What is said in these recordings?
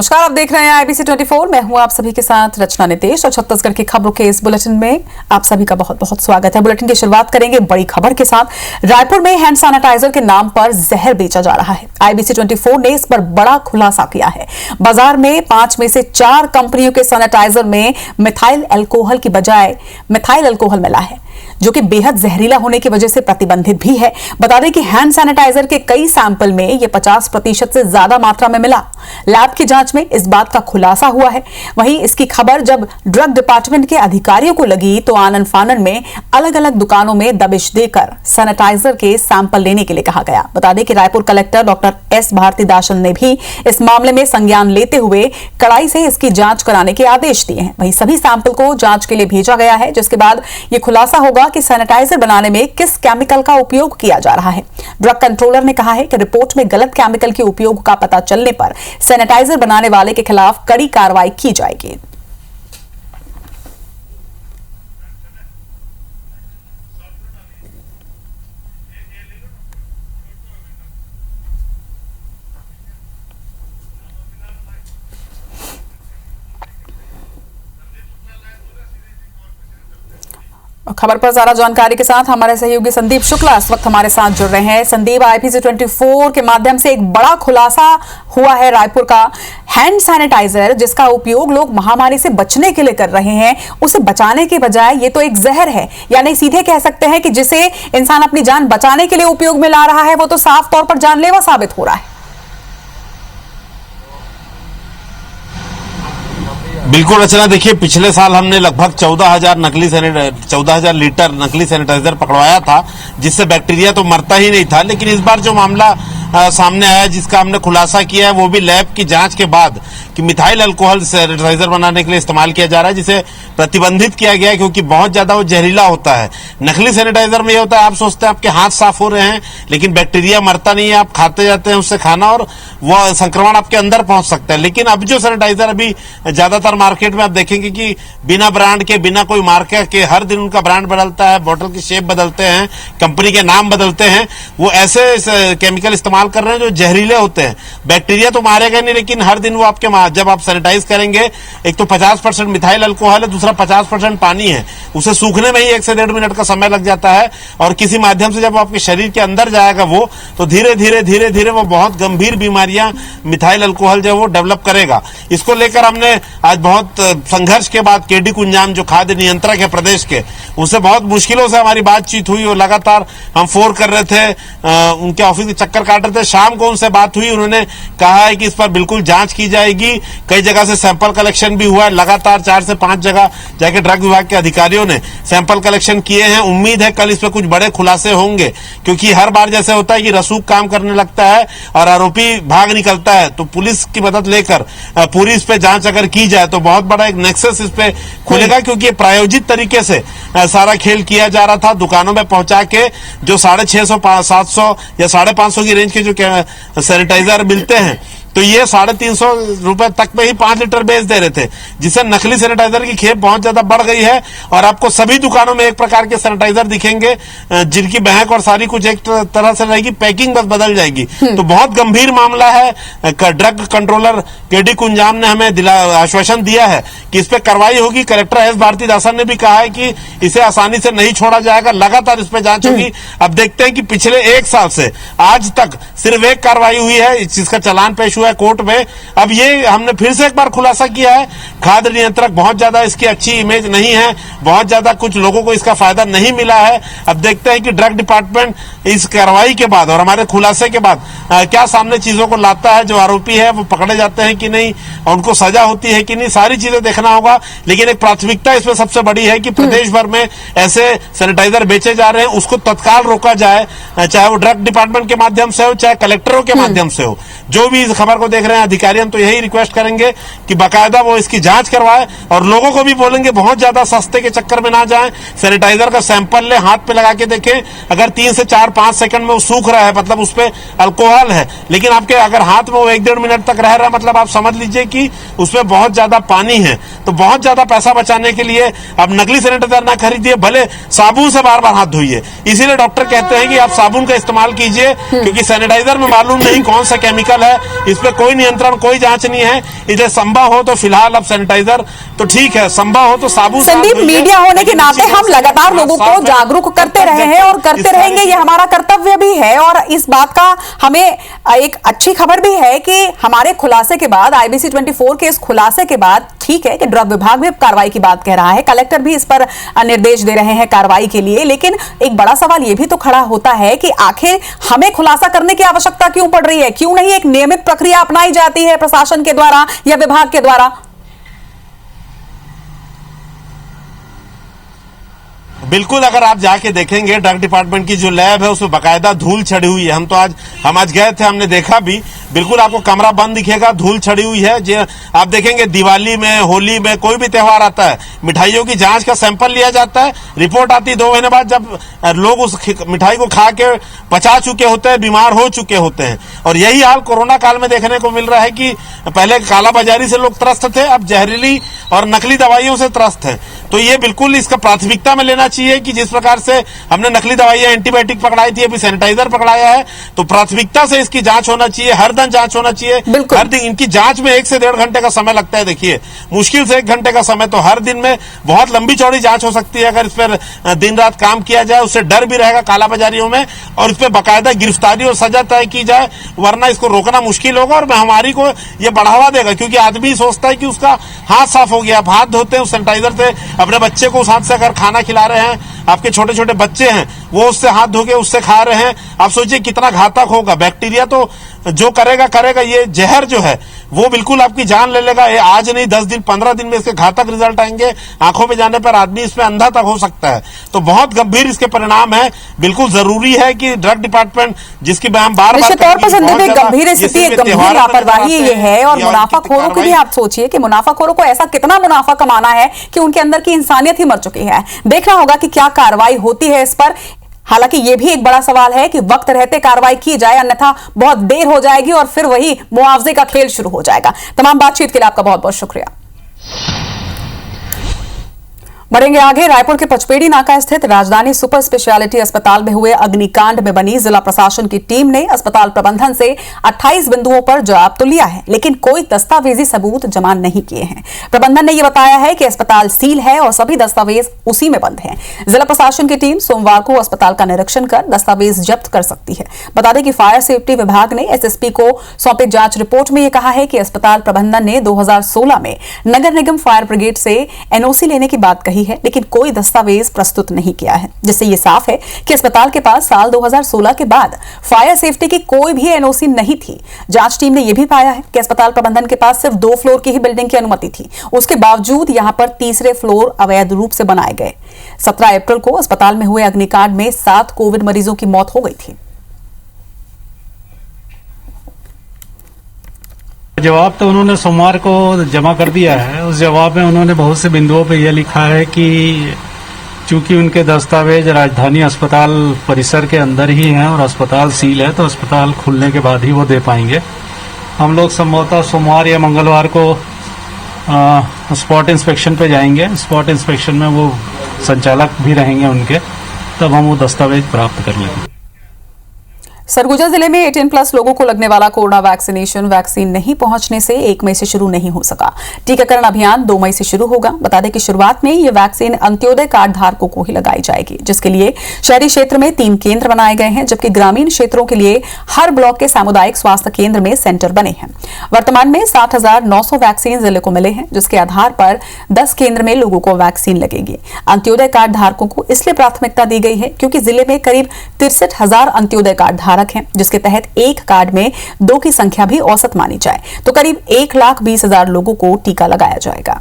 नमस्कार, आप देख रहे हैं IBC 24। मैं हूं आप सभी के साथ रचना नितेश और छत्तीसगढ़ की खबरों के इस बुलेटिन में आप सभी का बहुत बहुत स्वागत है। बुलेटिन की शुरुआत करेंगे बड़ी खबर के साथ। रायपुर में हैंड सैनिटाइजर के नाम पर जहर बेचा जा रहा है। IBC 24 ने इस पर बड़ा खुलासा किया है। बाजार में 5 में से 4 कंपनियों के सैनिटाइजर में मिथाइल अल्कोहल की बजाय मिथाइल अल्कोहल मिला है, जो कि बेहद जहरीला होने की वजह से प्रतिबंधित भी है। बता दें कि हैंड सैनिटाइजर के कई सैंपल में यह 50% से ज्यादा मात्रा में मिला। लैब की जांच में इस बात का खुलासा हुआ है। वहीं इसकी खबर जब ड्रग डिपार्टमेंट के अधिकारियों को लगी तो आनन फानन में अलग अलग दुकानों में दबिश देकर सैनिटाइजर के सैंपल लेने के लिए कहा गया। बता दें कि Raipur collector doctor S Bharathidasan ने भी इस मामले में संज्ञान लेते हुए कड़ाई से इसकी जांच कराने के आदेश दिए हैं। वहीं सभी सैंपल को जांच के लिए भेजा गया है, जिसके बाद यह खुलासा होगा कि सैनिटाइजर बनाने में किस केमिकल का उपयोग किया जा रहा है। ड्रग कंट्रोलर ने कहा है कि रिपोर्ट में गलत केमिकल के उपयोग का पता चलने पर सैनिटाइजर बनाने वाले के खिलाफ कड़ी कार्रवाई की जाएगी। खबर पर ज्यादा जानकारी के साथ हमारे सहयोगी संदीप शुक्ला इस वक्त हमारे साथ जुड़ रहे हैं। संदीप, IBC 24 के माध्यम से एक बड़ा खुलासा हुआ है रायपुर का। हैंड सैनिटाइजर जिसका उपयोग लोग महामारी से बचने के लिए कर रहे हैं, उसे बचाने के बजाय ये तो एक जहर है, यानी सीधे कह सकते हैं कि जिसे इंसान अपनी जान बचाने के लिए उपयोग में ला रहा है वो तो साफ तौर पर जानलेवा साबित हो रहा है। बिल्कुल रचना, देखिए पिछले साल हमने लगभग 14,000 लीटर नकली सैनिटाइजर पकड़वाया था, जिससे बैक्टीरिया तो मरता ही नहीं था। लेकिन इस बार जो मामला सामने आया, जिसका हमने खुलासा किया है, वो भी लैब की जांच के बाद कि मिथाइल अल्कोहल सैनिटाइजर बनाने के लिए इस्तेमाल किया जा रहा है, जिसे प्रतिबंधित किया गया है क्योंकि बहुत ज्यादा वो जहरीला होता है। नकली सैनिटाइजर में ये होता है, आप सोचते हैं आपके हाथ साफ हो रहे हैं, लेकिन बैक्टीरिया मरता नहीं है, आप खाते जाते हैं उससे खाना और वह संक्रमण आपके अंदर पहुंच सकता है। लेकिन अब जो सैनिटाइजर अभी ज्यादातर मार्केट में आप देखेंगे कि बिना ब्रांड के, बिना कोई मार्के के, हर दिन उनका ब्रांड बदलता है, बोतल की शेप बदलते हैं, कंपनी के नाम बदलते हैं, वो ऐसे केमिकल इस्तेमाल कर रहे हैं जो जहरीले होते हैं। बैक्टीरिया तो मारेगा नहीं, लेकिन हर दिन वो आपके जब आप सैनिटाइज करेंगे, एक तो 50% मिथाइल अल्कोहल है, दूसरा 50% पानी है, उसे सूखने में ही 1 से 1.5 मिनट का समय लग जाता है और किसी माध्यम से जब आपके शरीर के अंदर जाएगा वो, तो धीरे धीरे वो बहुत गंभीर बीमारियां मिथाइल अल्कोहल जो वो डेवलप करेगा। इसको लेकर हमने आज बहुत संघर्ष के बाद केडी कुंजाम जो खाद्य नियंत्रक है प्रदेश के, उनसे बहुत मुश्किलों से हमारी बातचीत हुई और लगातार हम फोन कर रहे थे, उनके ऑफिस के चक्कर काट रहे थे। शाम को उनसे बात हुई, उन्होंने कहा है कि इस पर बिल्कुल जांच की जाएगी। कई जगह से सैंपल कलेक्शन भी हुआ है, लगातार 4 से 5 जगह जाके ड्रग विभाग के अधिकारियों ने सैंपल कलेक्शन किए हैं। उम्मीद है कल इस पर कुछ बड़े खुलासे होंगे, क्योंकि हर बार जैसे होता है कि रसूख काम करने लगता है और आरोपी भाग निकलता है, तो पुलिस की मदद लेकर पूरी इस पे जांच अगर की जाए तो बहुत बड़ा एक नेक्सस इस पे खुलेगा, क्योंकि ये प्रायोजित तरीके से सारा खेल किया जा रहा था। दुकानों में पहुंचा के जो 650, 700 या 550 की रेंज के जो सैनिटाइजर मिलते हैं, तो ये 350 रुपए तक में ही 5 लीटर बेच दे रहे थे, जिससे नकली सैनिटाइजर की खेप बहुत ज्यादा बढ़ गई है। और आपको सभी दुकानों में एक प्रकार के सैनिटाइजर दिखेंगे, जिनकी महक और सारी कुछ एक तरह से रहेगी, पैकिंग बस बदल जाएगी। तो बहुत गंभीर मामला है। ड्रग कंट्रोलर केडी कुंजाम ने हमें आश्वासन दिया है कि इस पर कार्रवाई होगी। कलेक्टर एस भारतीदासन ने भी कहा है कि इसे आसानी से नहीं छोड़ा जाएगा, लगातार इस पर जांच होगी। अब देखते हैं कि पिछले 1 साल से आज तक सिर्फ एक कार्रवाई हुई है, जिसका चालान पेश हुआ है कोर्ट में। अब ये हमने फिर से एक बार खुलासा किया है, खाद्य नियंत्रक बहुत ज्यादा इसकी अच्छी इमेज नहीं है, बहुत ज्यादा कुछ लोगों को इसका फायदा नहीं मिला है। अब देखते हैं कि ड्रग डिपार्टमेंट इस कार्रवाई के बाद और हमारे खुलासे के बाद क्या सामने चीजों को लाता है। जो आरोपी है वो पकड़े जाते हैं कि नहीं, उनको सजा होती है कि नहीं, सारी चीजें देखना होगा। लेकिन एक प्राथमिकता इसमें सबसे बड़ी है कि प्रदेश भर में ऐसे सैनिटाइजर बेचे जा रहे हैं, उसको तत्काल रोका जाए, चाहे वो ड्रग डिपार्टमेंट के माध्यम से हो, चाहे कलेक्टरों के माध्यम से हो। जो भी इस खबर को देख रहे हैं अधिकारी, हम तो यही रिक्वेस्ट करेंगे कि बाकायदा वो इसकी जांच करवाए और लोगों को भी बोलेंगे बहुत ज्यादा सस्ते के चक्कर में ना जाएं। सैनिटाइजर का सैंपल ले, हाथ पे लगा के देखें, अगर 3 से 4-5 सेकंड में वो सूख रहा है, मतलब उस पे अल्कोहल है, लेकिन आपके अगर हाथ में वो 1-1.5 मिनट तक रह रहा है, मतलब आप समझ लीजिए कि उसमें बहुत ज्यादा पानी है। तो बहुत ज्यादा पैसा बचाने के लिए अब नकली सैनिटाइजर ना खरीदिए, भले साबुन से बार बार हाथ धोइए। इसीलिए डॉक्टर कहते हैं कि आप साबुन का इस्तेमाल कीजिए, क्योंकि सैनिटाइजर में मालूम नहीं कौन सा केमिकल नॉर्मल है, इस पे कोई नियंत्रण, कोई जांच नहीं है। इसे संभव हो तो फिलहाल अब सैनिटाइजर तो ठीक है, संभव हो तो साबुन। संदीप, मीडिया होने के नाते हम लगातार लोगों को जागरूक करते रहे हैं और करते रहेंगे, ये हमारा कर्तव्य भी है। और इस बात का हमें एक अच्छी खबर भी है कि हमारे खुलासे के बाद, IBC 24 के इस खुलासे के बाद, ठीक है कि ड्रग विभाग भी कार्रवाई की बात कह रहा है, कलेक्टर भी इस पर निर्देश दे रहे हैं कार्रवाई के लिए, लेकिन एक बड़ा सवाल यह भी तो खड़ा होता है कि आखिर हमें खुलासा करने की आवश्यकता क्यों पड़ रही है? क्यों नहीं एक नियमित प्रक्रिया अपनाई जाती है प्रशासन के द्वारा या विभाग के द्वारा? बिल्कुल, अगर आप जाके देखेंगे ड्रग डिपार्टमेंट की जो लैब है उसमें बकायदा धूल चढ़ी हुई है। हम आज गए थे, हमने देखा भी, बिल्कुल आपको कमरा बंद दिखेगा, धूल चढ़ी हुई है। जो आप देखेंगे दिवाली में, होली में, कोई भी त्योहार आता है, मिठाइयों की जांच का सैंपल लिया जाता है, रिपोर्ट आती है 2 महीने बाद, जब लोग उस मिठाई को खा के पचा चुके होते हैं, बीमार हो चुके होते हैं। और यही हाल कोरोना काल में देखने को मिल रहा है कि पहले कालाबाजारी से लोग त्रस्त थे, अब जहरीली और नकली दवाइयों से त्रस्त हैं। तो ये बिल्कुल इसका प्राथमिकता में लेना चाहिए कि जिस प्रकार से हमने नकली दवाइयां, एंटीबायोटिक पकड़ाई थी, अभी सैनिटाइजर पकड़ाया है, तो प्राथमिकता से इसकी जांच होना चाहिए, हर दिन जांच होना चाहिए। हर दिन इनकी जांच में 1 से 1.5 घंटे का समय लगता है। देखिए, मुश्किल से 1 घंटे का समय, तो हर दिन में बहुत लंबी चौड़ी जांच हो सकती है अगर इस पर दिन रात काम किया जाए। उससे डर भी रहेगा कालाबाजारियों में, और इस पर बाकायदा गिरफ्तारी और सजा तय की जाए, वरना इसको रोकना मुश्किल होगा और महामारी को यह बढ़ावा देगा। क्योंकि आदमी सोचता है कि उसका हाथ साफ हो गया, आप हाथ धोते हैं उस सैनिटाइजर से, अपने बच्चे को उस हाथ से अगर खाना खिला रहे हैं, आपके छोटे छोटे बच्चे हैं वो उससे हाथ धो के उससे खा रहे हैं, आप सोचिए कितना घातक होगा। बैक्टीरिया तो जो करेगा, ये जहर जो है वो बिल्कुल आपकी जान ले लेगा। ये आज नहीं 10 दिन 15 दिन में इसके घातक रिजल्ट आएंगे, आंखों में जाने पर आदमी इसमें अंधा तक हो सकता है। तो बहुत गंभीर इसके परिणाम है। बिल्कुल जरूरी है कि ड्रग डिपार्टमेंट, जिसकी हम बार निश्चित तौर पर संदीप, एक गंभीर स्थिति, एक गंभीर लापरवाही ये है। और मुनाफाखोरों की भी आप सोचिए कि मुनाफाखोरों को ऐसा कितना मुनाफा कमाना है कि उनके अंदर की इंसानियत ही मर चुकी है। देखना होगा कि क्या कार्रवाई होती है इस पर। हालांकि यह भी एक बड़ा सवाल है कि वक्त रहते कार्रवाई की जाए, अन्यथा बहुत देर हो जाएगी और फिर वही मुआवजे का खेल शुरू हो जाएगा। तमाम बातचीत के लिए आपका बहुत बहुत शुक्रिया। बढ़ेंगे आगे। रायपुर के पचपेड़ी नाका स्थित राजधानी सुपर स्पेशलिटी अस्पताल में हुए अग्निकांड में बनी जिला प्रशासन की टीम ने अस्पताल प्रबंधन से 28 बिंदुओं पर जवाब तो लिया है, लेकिन कोई दस्तावेजी सबूत जमा नहीं किए हैं। प्रबंधन ने यह बताया है कि अस्पताल सील है और सभी दस्तावेज उसी में बंद हैं। जिला प्रशासन की टीम सोमवार को अस्पताल का निरीक्षण कर दस्तावेज जब्त कर सकती है। बता दें कि फायर सेफ्टी विभाग ने SSP को सौंपे जांच रिपोर्ट में यह कहा है कि अस्पताल प्रबंधन ने 2016 में नगर निगम फायर ब्रिगेड से NOC लेने की बात कही है, लेकिन कोई दस्तावेज प्रस्तुत नहीं किया है, जिससे यह साफ है कि अस्पताल के पास साल 2016 के बाद फायर सेफ्टी की कोई भी NOC नहीं थी। जांच टीम ने यह भी पाया है कि अस्पताल प्रबंधन के पास सिर्फ 2 फ्लोर की ही बिल्डिंग की अनुमति थी, उसके बावजूद यहां पर तीसरे फ्लोर अवैध रूप से बनाए गए। 17 अप्रैल को अस्पताल में हुए अग्निकांड में 7 कोविड मरीजों की मौत हो गई थी। जवाब तो उन्होंने सोमवार को जमा कर दिया है। उस जवाब में उन्होंने बहुत से बिंदुओं पर यह लिखा है कि चूंकि उनके दस्तावेज राजधानी अस्पताल परिसर के अंदर ही हैं और अस्पताल सील है, तो अस्पताल खुलने के बाद ही वो दे पाएंगे। हम लोग संभवतः सोमवार या मंगलवार को स्पॉट इंस्पेक्शन पे जाएंगे। स्पॉट इंस्पेक्शन में वो संचालक भी रहेंगे उनके, तब हम वो दस्तावेज प्राप्त कर लेंगे। सरगुजा जिले में 18+ लोगों को लगने वाला कोरोना वैक्सीन नहीं पहुंचने से 1 मई से शुरू नहीं हो सका। टीकाकरण अभियान 2 मई से शुरू होगा। बता दें कि शुरुआत में ये वैक्सीन अंत्योदय कार्ड धारकों को ही लगाई जाएगी, जिसके लिए शहरी क्षेत्र में 3 केंद्र बनाए गए हैं, जबकि ग्रामीण क्षेत्रों के लिए हर ब्लॉक के सामुदायिक स्वास्थ्य केंद्र में सेंटर बने हैं। वर्तमान में 60,900 वैक्सीन जिले को मिले हैं, जिसके आधार पर 10 केंद्र में लोगों को वैक्सीन लगेगी। अंत्योदय कार्ड धारकों को इसलिए प्राथमिकता दी गई है क्योंकि जिले में करीब 63,000 अंत्योदय कार्ड धारक हैं, जिसके तहत एक कार्ड में 2 की संख्या भी औसत मानी जाए तो करीब 1,20,000 लोगों को टीका लगाया जाएगा।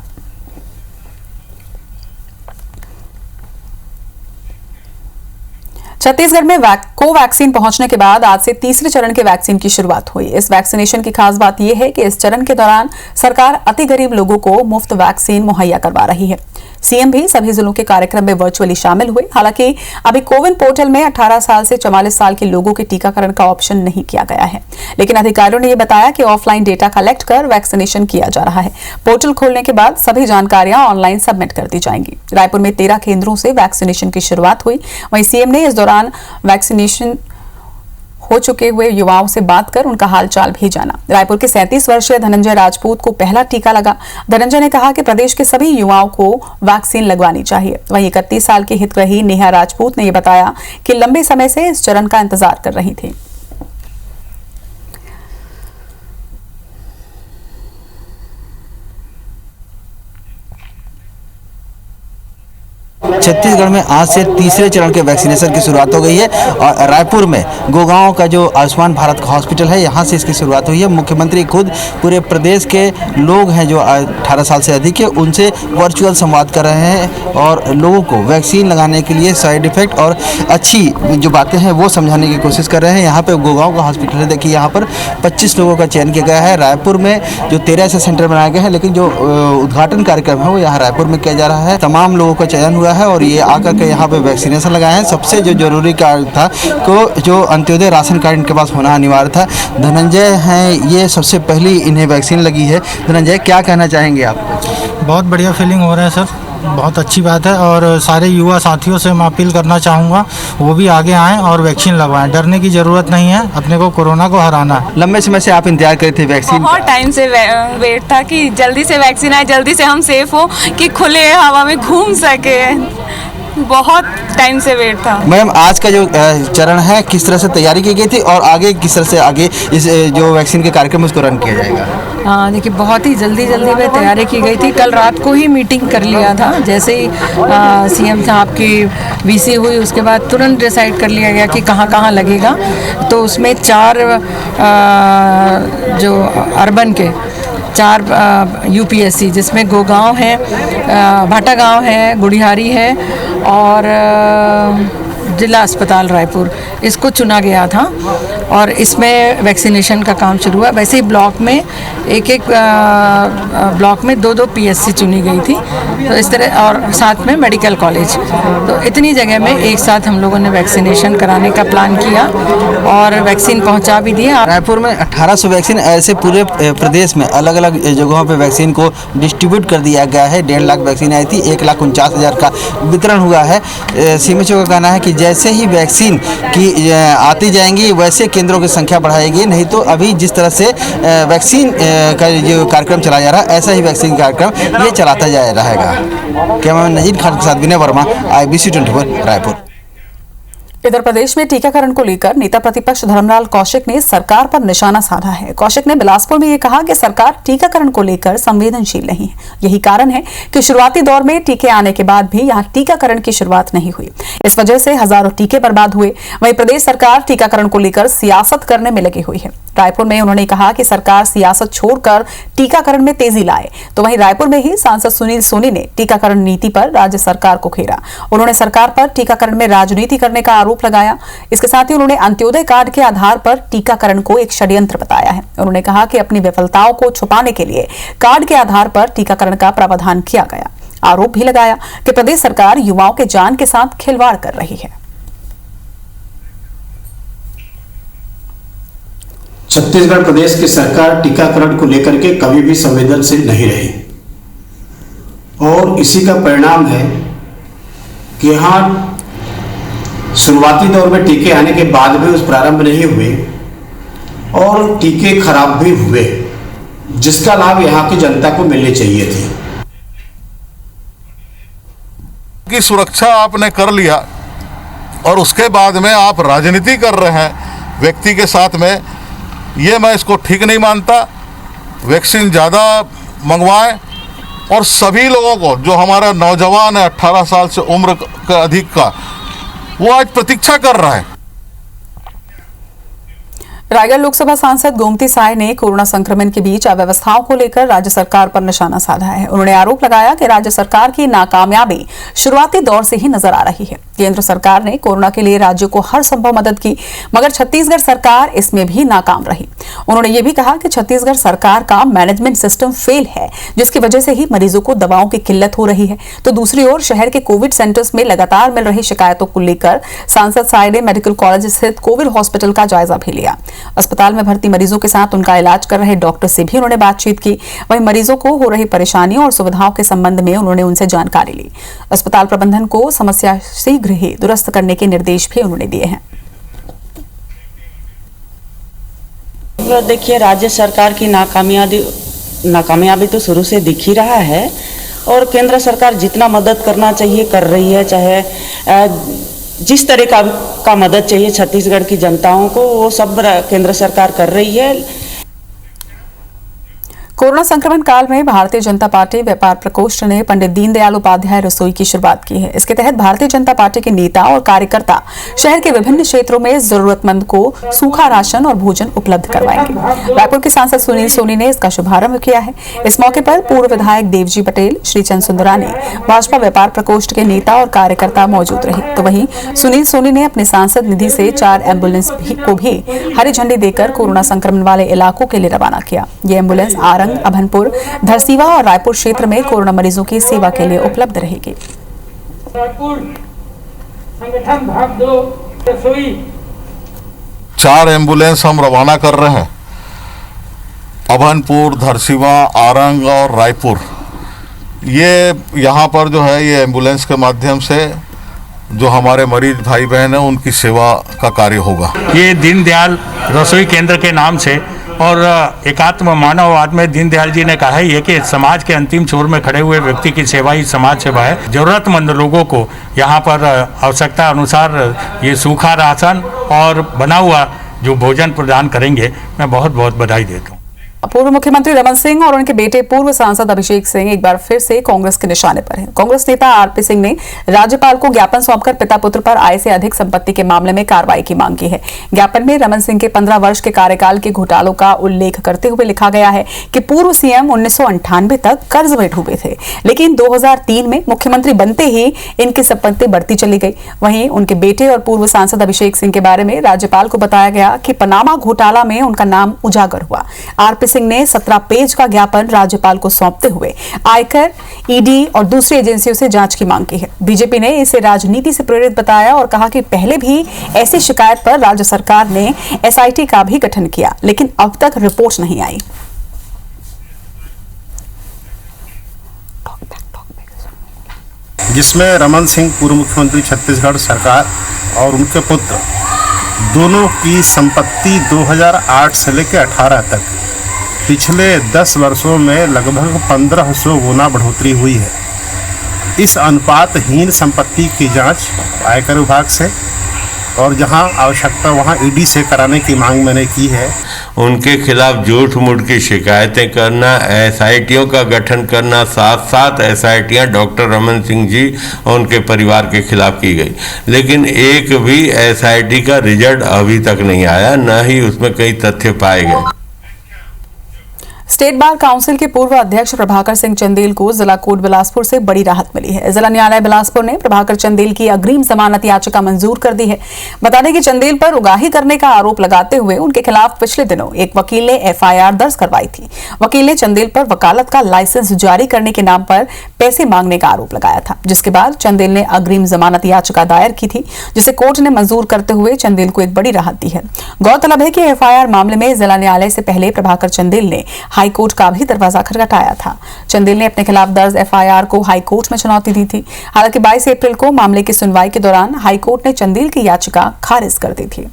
छत्तीसगढ़ में कोवैक्सीन पहुंचने के बाद आज से तीसरे चरण के वैक्सीन की शुरुआत हुई। इस वैक्सीनेशन की खास बात यह है कि इस चरण के दौरान सरकार अति गरीब लोगों को मुफ्त वैक्सीन मुहैया करवा रही है। सीएम भी सभी जिलों के कार्यक्रम में वर्चुअली शामिल हुए। हालांकि अभी कोविन पोर्टल में 18 साल से 44 साल के लोगों के टीकाकरण का ऑप्शन नहीं किया गया है, लेकिन अधिकारियों ने यह बताया कि ऑफलाइन डेटा कलेक्ट कर वैक्सीनेशन किया जा रहा है। पोर्टल खोलने के बाद सभी जानकारियां ऑनलाइन सबमिट कर दी जाएंगी। रायपुर में 13 केंद्रों से वैक्सीनेशन की शुरुआत हुई। वहीं सीएम ने इस दौरान हो चुके हुए युवाओं से बात कर उनका हालचाल भी जाना। रायपुर के 37 वर्षीय धनंजय राजपूत को पहला टीका लगा। धनंजय ने कहा कि प्रदेश के सभी युवाओं को वैक्सीन लगवानी चाहिए। वहीं 31 साल की हितग्राही नेहा राजपूत ने यह बताया कि लंबे समय से इस चरण का इंतजार कर रही थी। छत्तीसगढ़ में आज से तीसरे चरण के वैक्सीनेशन की शुरुआत हो गई है और रायपुर में गोगांव का जो आयुष्मान भारत का हॉस्पिटल है यहाँ से इसकी शुरुआत हुई है। मुख्यमंत्री खुद पूरे प्रदेश के लोग हैं जो 18 साल से अधिक है उनसे वर्चुअल संवाद कर रहे हैं और लोगों को वैक्सीन लगाने के लिए साइड इफेक्ट और अच्छी जो बातें हैं वो समझाने की कोशिश कर रहे हैं। यहाँ पर गोगांव का हॉस्पिटल है, देखिए यहाँ पर 25 लोगों का चयन किया गया है। रायपुर में जो 13 ऐसे सेंटर बनाए गए हैं लेकिन जो उद्घाटन कार्यक्रम है वो यहाँ रायपुर में किया जा रहा है। तमाम लोगों का चयन हुआ है और ये आकर के यहाँ पे वैक्सीनेशन लगाए हैं। सबसे जो जरूरी कार्ड था को जो अंत्योदय राशन कार्ड इनके पास होना अनिवार्य था। धनंजय हैं, ये सबसे पहली इन्हें वैक्सीन लगी है। धनंजय, क्या कहना चाहेंगे आप? बहुत बढ़िया फीलिंग हो रहा है सर, बहुत अच्छी बात है और सारे युवा साथियों से मैं अपील करना चाहूँगा वो भी आगे आएँ और वैक्सीन लगवाएं। डरने की ज़रूरत नहीं है, अपने को कोरोना को हराना है। लंबे समय से आप इंतजार कर रहे थे वैक्सीन? बहुत टाइम से वेट था कि जल्दी से वैक्सीन आए, जल्दी से हम सेफ हो कि खुले हवा में घूम सके। बहुत टाइम से वेट था। मैम, आज का जो चरण है किस तरह से तैयारी की गई थी और आगे किस तरह से आगे इस जो वैक्सीन के कार्यक्रम उसको रन किया जाएगा? हाँ, देखिए बहुत ही जल्दी में तैयारी की गई थी। कल रात को ही मीटिंग कर लिया था। जैसे ही सीएम साहब की वीसी हुई उसके बाद तुरंत डिसाइड कर लिया गया कि कहाँ कहाँ लगेगा। तो उसमें 4 जो अर्बन के 4 यूपीएससी जिसमें गोगांव है, भाटा गांव है, गुड़ियारी है और जिला अस्पताल रायपुर, इसको चुना गया था और इसमें वैक्सीनेशन का काम शुरू हुआ। वैसे ही ब्लॉक में एक ब्लॉक में 2 पीएससी चुनी गई थी, तो इस तरह और साथ में मेडिकल कॉलेज, तो इतनी जगह में एक साथ हम लोगों ने वैक्सीनेशन कराने का प्लान किया और वैक्सीन पहुंचा भी दिया। रायपुर में 1800 वैक्सीन ऐसे पूरे प्रदेश में अलग अलग जगहों पे वैक्सीन को डिस्ट्रीब्यूट कर दिया गया है। 1.5 लाख वैक्सीन आई थी, 1,49,000 का वितरण हुआ है। सीएमएचओ का कहना है कि जैसे ही वैक्सीन की आती जाएंगी वैसे केंद्रों की संख्या बढ़ाएगी, नहीं तो अभी जिस तरह से वैक्सीन का जो कार्यक्रम चलाया जा रहा है ऐसा ही वैक्सीन कार्यक्रम ये चलाता जा रहेगा। कैमरामैन नजीर खान के साथ विनय वर्मा, IBC 24 रायपुर। इधर प्रदेश में टीकाकरण को लेकर नेता प्रतिपक्ष धर्मलाल कौशिक ने सरकार पर निशाना साधा है। कौशिक ने बिलासपुर में ये कहा कि सरकार टीकाकरण को लेकर संवेदनशील नहीं है। यही कारण है कि शुरुआती दौर में टीके आने के बाद भी यहां टीकाकरण की शुरुआत नहीं हुई। इस वजह से हजारों टीके बर्बाद हुए। वहीं प्रदेश सरकार टीकाकरण को लेकर सियासत करने में लगी हुई है। रायपुर में उन्होंने कहा कि सरकार सियासत छोड़कर टीकाकरण में तेजी लाए। तो वहीं रायपुर में ही सांसद सुनील सोनी ने टीकाकरण नीति पर राज्य सरकार को घेरा। उन्होंने सरकार पर टीकाकरण में राजनीति करने का आरोप लगाया। इसके साथ ही उन्होंने अंत्योदय कार्ड के आधार पर टीकाकरण को एक षड्यंत्र बताया है। उन्होंने कहा कि अपनी विफलताओं को छुपाने के लिए कार्ड के आधार पर टीकाकरण का प्रावधान किया गया। आरोप भी लगाया कि प्रदेश सरकार युवाओं के जान के साथ खिलवाड़ कर रही है। छत्तीसगढ़ प्रदेश की सरकार टीकाकरण को लेकर के कभी भी संवेदनशील नहीं रही और इसी का परिणाम है कि यहाँ शुरुआती दौर में टीके आने के बाद भी उस प्रारंभ नहीं हुए और टीके खराब भी हुए, जिसका लाभ यहाँ की जनता को मिलनी चाहिए थी। की सुरक्षा आपने कर लिया और उसके बाद में आप राजनीति कर रहे हैं व्यक्ति के साथ में, ये मैं इसको ठीक नहीं मानता। वैक्सीन ज़्यादा मंगवाएं और सभी लोगों को, जो हमारा नौजवान है 18 साल से उम्र का अधिक का, वो आज प्रतीक्षा कर रहा है। रायगढ़ लोकसभा सांसद गोमती साय ने कोरोना संक्रमण के बीच अव्यवस्थाओं को लेकर राज्य सरकार पर निशाना साधा है। उन्होंने आरोप लगाया कि राज्य सरकार की नाकामयाबी शुरुआती दौर से ही नजर आ रही है। केंद्र सरकार ने कोरोना के लिए राज्य को हर संभव मदद की, मगर छत्तीसगढ़ सरकार इसमें भी नाकाम रही। उन्होंने ये भी कहा कि छत्तीसगढ़ सरकार का मैनेजमेंट सिस्टम फेल है, जिसकी वजह से ही मरीजों को दवाओं की किल्लत हो रही है। तो दूसरी ओर शहर के कोविड सेंटर्स में लगातार मिल रही शिकायतों को लेकर सांसद साय ने मेडिकल कॉलेज स्थित कोविड हॉस्पिटल का जायजा भी लिया। अस्पताल में भर्ती मरीजों के साथ उनका इलाज कर रहे डॉक्टर से भी उन्होंने बातचीत की। वहीं मरीजों को हो रही परेशानियों और सुविधाओं के संबंध में उन्होंने उनसे जानकारी ली। अस्पताल प्रबंधन को समस्या शीघ्र ही दुरुस्त करने के निर्देश भी उन्होंने दिए हैं। देखिए राज्य सरकार की नाकामयाबी तो शुरू से दिख ही रहा है और केंद्र सरकार जितना मदद करना चाहिए कर रही है, चाहे जिस तरह का मदद चाहिए छत्तीसगढ़ की जनताओं को वो सब केंद्र सरकार कर रही है। कोरोना संक्रमण काल में भारतीय जनता पार्टी व्यापार प्रकोष्ठ ने पंडित दीनदयाल उपाध्याय रसोई की शुरुआत की है। इसके तहत भारतीय जनता पार्टी के नेता और कार्यकर्ता शहर के विभिन्न क्षेत्रों में जरूरतमंद को सूखा राशन और भोजन उपलब्ध करवाएंगे। रायपुर के सांसद सुनील सोनी ने इसका शुभारंभ किया है। इस मौके पर पूर्व विधायक देवजी पटेल, श्रीचंद सुंदरानी, भाजपा व्यापार प्रकोष्ठ के नेता और कार्यकर्ता मौजूद रहे। तो वहीं सुनील सोनी ने अपने सांसद निधि से 4 एम्बुलेंस को भी हरी झंडी देकर कोरोना संक्रमण वाले इलाकों के लिए रवाना किया। ये एम्बुलेंस आरंग, अभनपुर, धरसीवा और रायपुर क्षेत्र में कोरोना मरीजों की सेवा के लिए उपलब्ध रहेगी। संगठन भाग 2 रसोई 4 एम्बुलेंस हम रवाना कर रहे हैं। अभनपुर, धरसीवा, आरंग और रायपुर, ये यहाँ पर जो है ये एम्बुलेंस के माध्यम से जो हमारे मरीज भाई बहन हैं उनकी सेवा का कार्य होगा। ये दीनदयाल रसोई केंद्र के नाम से और एकात्म मानववाद में दीनदयाल जी ने कहा है ये कि समाज के अंतिम छोर में खड़े हुए व्यक्ति की सेवा ही समाज सेवा है। जरूरतमंद लोगों को यहाँ पर आवश्यकता अनुसार ये सूखा राशन और बना हुआ जो भोजन प्रदान करेंगे। मैं बहुत बहुत बधाई देता हूँ। पूर्व मुख्यमंत्री रमन सिंह और उनके बेटे पूर्व सांसद अभिषेक सिंह एक बार फिर से कांग्रेस के निशाने पर हैं। कांग्रेस नेता आरपी सिंह ने राज्यपाल को ज्ञापन सौंपकर पिता पुत्र पर आय से अधिक संपत्ति के मामले में कार्रवाई की मांग की है। ज्ञापन में रमन सिंह के 15 वर्ष के कार्यकाल के घोटालों का उल्लेख करते हुए लिखा गया है कि पूर्व सीएम 1998 तक कर्ज में डूबे थे, लेकिन 2003 में मुख्यमंत्री बनते ही इनकी संपत्ति बढ़ती चली गई। वहीं उनके बेटे और पूर्व सांसद अभिषेक सिंह के बारे में राज्यपाल को बताया गया कि पनामा घोटाला में उनका नाम उजागर हुआ। आरपी सिंह ने 17 पेज का ज्ञापन राज्यपाल को सौंपते हुए आयकर, ईडी और दूसरी एजेंसियों से जांच की मांग की है। बीजेपी ने इसे राजनीति से प्रेरित बताया और कहा कि पहले भी ऐसी शिकायत पर राज्य सरकार ने एसआईटी का भी गठन किया, लेकिन अब तक रिपोर्ट नहीं आई। जिसमें रमन सिंह पूर्व मुख्यमंत्री छत्तीसगढ़ सरकार और उनके पुत्र दोनों की संपत्ति 2008 से लेकर 18 तक पिछले 10 वर्षों में लगभग 1500 गुना बढ़ोतरी हुई है। इस अनुपातहीन संपत्ति की जांच आयकर विभाग से और जहां आवश्यकता वहां ईडी से कराने की मांग मैंने की है। उनके खिलाफ झूठ मूठ की शिकायतें करना, एसआईटियों का गठन करना, 7 एसआईटियां डॉक्टर रमन सिंह जी और उनके परिवार के खिलाफ की गई, लेकिन एक भी एसआईटी का रिजल्ट अभी तक नहीं आया, न ही उसमें कई तथ्य पाए गए। स्टेट बार काउंसिल के पूर्व अध्यक्ष प्रभाकर सिंह चंदेल को जिला कोर्ट बिलासपुर से बड़ी राहत मिली है। जिला न्यायालय बिलासपुर ने प्रभाकर चंदेल की अग्रिम जमानत याचिका मंजूर कर दी है। बता दें कि चंदेल पर उगाही करने का आरोप लगाते हुए उनके खिलाफ पिछले दिनों एक वकील ने एफआईआर दर्ज करवाई थी। वकील ने चंदेल पर वकालत का लाइसेंस जारी करने के नाम पर पैसे मांगने का आरोप लगाया था, जिसके बाद चंदेल ने अग्रिम जमानत याचिका दायर की थी, जिसे कोर्ट ने मंजूर करते हुए चंदेल को एक बड़ी राहत दी है। गौरतलब है कि एफआईआर मामले में जिला न्यायालय से पहले प्रभाकर चंदेल ने हाईकोर्ट का भी दरवाजा खटखटाया था। चंदेल ने अपने खिलाफ दर्ज एफआईआर को हाईकोर्ट में चुनौती दी थी। हालांकि 22 अप्रैल को मामले की सुनवाई के दौरान हाईकोर्ट ने चंदेल की याचिका खारिज कर दी थी।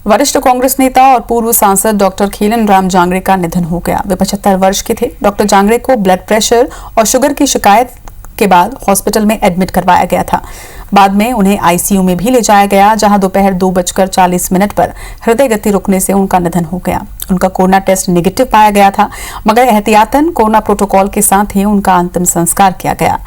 वरिष्ठ कांग्रेस नेता और पूर्व सांसद डॉक्टर खीलन राम जांगड़े का निधन हो गया। वे 75 वर्ष के थे। डॉक्टर जांगड़े को ब्लड प्रेशर और शुगर की शिकायत के बाद हॉस्पिटल में एडमिट करवाया गया था। बाद में उन्हें आईसीयू में भी ले जाया गया, जहां दोपहर 2:40 पर हृदय गति रुकने से उनका निधन हो गया। उनका कोरोना टेस्ट नेगेटिव पाया गया था, मगर एहतियातन कोरोना प्रोटोकॉल के साथ ही उनका अंतिम संस्कार किया गया।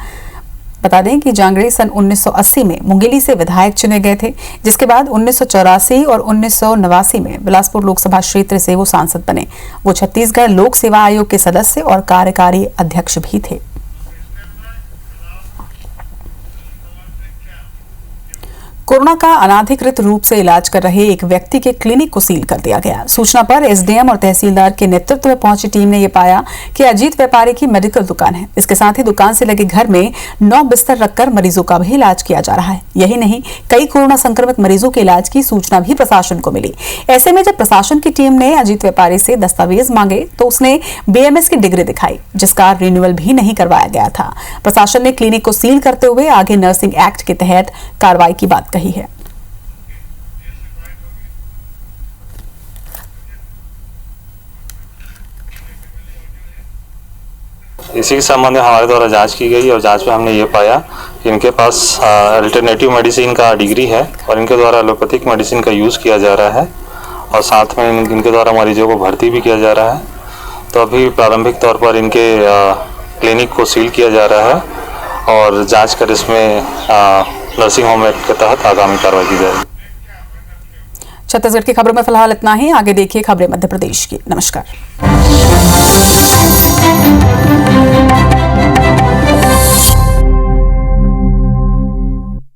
बता दें कि जांगड़े सन 1980 में मुंगेली से विधायक चुने गए थे, जिसके बाद 1984 और 1989 में बिलासपुर लोकसभा क्षेत्र से वो सांसद बने। वो छत्तीसगढ़ लोक सेवा आयोग के सदस्य और कार्यकारी अध्यक्ष भी थे। कोरोना का अनाधिकृत रूप से इलाज कर रहे एक व्यक्ति के क्लिनिक को सील कर दिया गया। सूचना पर एसडीएम और तहसीलदार के नेतृत्व में पहुंची टीम ने यह पाया कि अजीत व्यापारी की मेडिकल दुकान है। इसके साथ ही दुकान से लगे घर में 9 बिस्तर रखकर मरीजों का भी इलाज किया जा रहा है। यही नहीं, कई कोरोना संक्रमित मरीजों के इलाज की सूचना भी प्रशासन को मिली। ऐसे में जब प्रशासन की टीम ने अजीत व्यापारी से दस्तावेज मांगे तो उसने बीएमएस की डिग्री दिखाई, जिसका रिन्यूअल भी नहीं करवाया गया था। प्रशासन ने क्लिनिक को सील करते हुए आगे नर्सिंग एक्ट के तहत कार्रवाई की बात कही है। इसी के संबंध में हमारे द्वारा जांच की गई और जांच में हमने ये पाया कि इनके पास अल्टरनेटिव मेडिसिन का डिग्री है और इनके द्वारा एलोपैथिक मेडिसिन का यूज़ किया जा रहा है और साथ में इनके द्वारा मरीजों को भर्ती भी किया जा रहा है। तो अभी प्रारंभिक तौर पर इनके क्लिनिक को सील किया जा रहा है और जांच कर इसमें नर्सिंग होम एक्ट के तहत आगामी कार्रवाई की जाएगी। छत्तीसगढ़ की खबरों में फिलहाल इतना ही। आगे देखिए खबरें मध्य प्रदेश की। नमस्कार।